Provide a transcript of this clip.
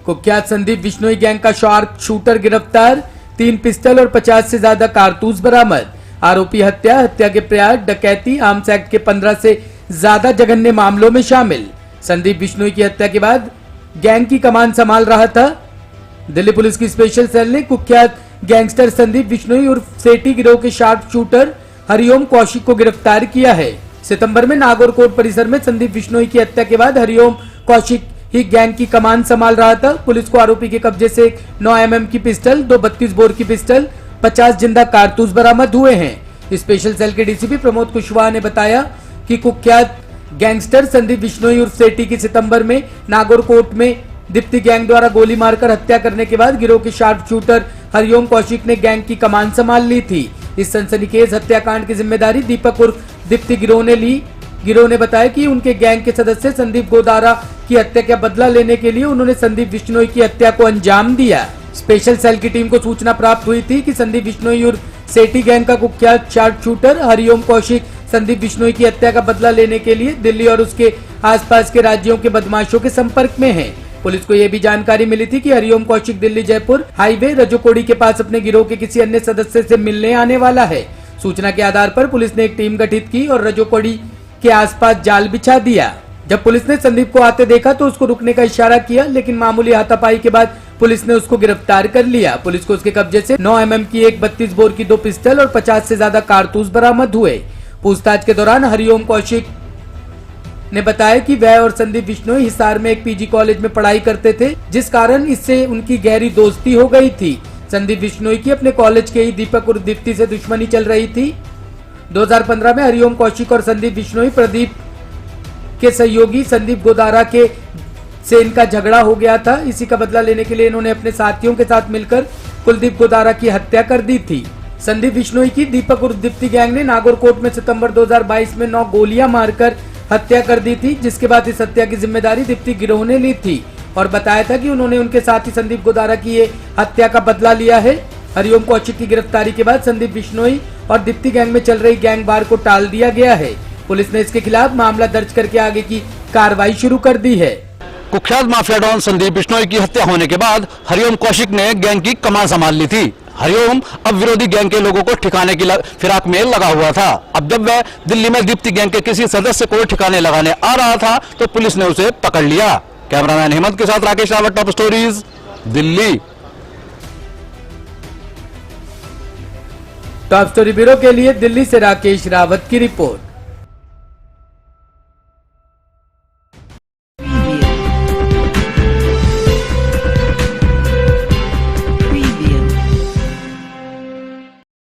कुख्यात संदीप बिश्नोई गैंग का sharp shooter गिरफ्तार, 3 पिस्टल और 50 से ज्यादा कारतूस बरामद। आरोपी हत्या के प्रयास, डकैती, आर्म्स एक्ट के 15 से ज्यादा जघन्य मामलों में शामिल। संदीप बिश्नोई की हत्या के बाद गैंग की कमान संभाल रहा था। दिल्ली पुलिस की स्पेशल सेल ने कुख्यात गैंगस्टर संदीप बिश्नोई उर्फ सेठी गिरोह के शार्प शूटर हरिओम कौशिक को गिरफ्तार किया है। सितंबर में नागौर कोर्ट परिसर में संदीप बिश्नोई की हत्या के बाद हरिओम कौशिक ही गैंग की कमान संभाल रहा था। पुलिस को आरोपी के कब्जे से 9 mm की पिस्टल, 2 32 बोर की पिस्टल, 50 जिंदा कारतूस बरामद हुए हैं। स्पेशल सेल के डीसीपी प्रमोद कुशवाहा ने बताया कि कुख्यात गैंगस्टर संदीप बिश्नोई उर्फ सेठी की सितंबर में नागौर कोर्ट में दीप्ति गैंग द्वारा गोली मारकर हत्या करने के बाद गिरोह के शार्प शूटर हरिओम कौशिक ने गैंग की कमान संभाल ली थी। इस सनसनीखेज हत्याकांड की जिम्मेदारी दीपक उर्फ दीप्ति गिरोह ने ली। गिरोह ने बताया कि उनके गैंग के सदस्य संदीप गोदारा की हत्या का बदला लेने के लिए उन्होंने संदीप बिश्नोई की हत्या को अंजाम दिया। स्पेशल सेल की टीम को सूचना प्राप्त हुई थी कि संदीप बिश्नोई उर्फ सेठी गैंग का कुख्यात शार्प शूटर हरिओम कौशिक संदीप बिश्नोई की हत्या का बदला लेने के लिए दिल्ली और उसके आसपास के राज्यों के बदमाशों के संपर्क में है। पुलिस को यह भी जानकारी मिली थी कि हरिओम कौशिक दिल्ली जयपुर हाईवे रजोकोड़ी के पास अपने गिरोह के किसी अन्य सदस्य से मिलने आने वाला है। सूचना के आधार पर पुलिस ने एक टीम गठित की और रजोकोड़ी के आसपास जाल बिछा दिया। जब पुलिस ने संदीप को आते देखा तो उसको रुकने का इशारा किया, लेकिन मामूली हाथापाई के बाद पुलिस ने उसको गिरफ्तार कर लिया। पुलिस को उसके कब्जे से 9 mm की एक 32 बोर की 2 पिस्टल और 50 से ज्यादा कारतूस बरामद हुए। पूछताछ के दौरान हरिओम कौशिक ने बताया कि वह और संदीप बिश्नोई हिसार में एक पीजी कॉलेज में पढ़ाई करते थे, जिस कारण इससे उनकी गहरी दोस्ती हो गई थी। संदीप बिश्नोई की अपने कॉलेज के ही दीपक और दीप्ति से दुश्मनी चल रही थी। 2015 में हरिओम कौशिक और संदीप बिश्नोई प्रदीप के सहयोगी संदीप गोदारा के से इनका झगड़ा हो गया था। इसी का बदला लेने के लिए इन्होंने अपने साथियों के साथ मिलकर कुलदीप गोदारा की हत्या कर दी थी। संदीप बिश्नोई की दीपक और दीप्ति गैंग ने नागौर कोर्ट में सितंबर 2022 में 9 गोलियां मारकर हत्या कर दी थी, जिसके बाद इस हत्या की जिम्मेदारी दीप्ति गिरोह ने ली थी और बताया था कि उन्होंने उनके साथी संदीप गोदारा की ये हत्या का बदला लिया है। हरिओम कौशिक की गिरफ्तारी के बाद संदीप बिश्नोई और दीप्ति गैंग में चल रही गैंग वार को टाल दिया गया है। पुलिस ने इसके खिलाफ मामला दर्ज करके आगे की कार्रवाई शुरू कर दी है। कुख्यात माफिया डॉन संदीप बिश्नोई की हत्या होने के बाद हरिओम कौशिक ने गैंग की कमान संभाल ली थी। हरिओम अब विरोधी गैंग के लोगों को ठिकाने की फिराक में लगा हुआ था। अब जब वह दिल्ली में दीप्ति गैंग के किसी सदस्य को ठिकाने लगाने आ रहा था तो पुलिस ने उसे पकड़ लिया। कैमरामैन हेमंत के साथ Rakesh Rawat, top stories, Delhi. Top story bureau के लिए दिल्ली से राकेश रावत की रिपोर्ट।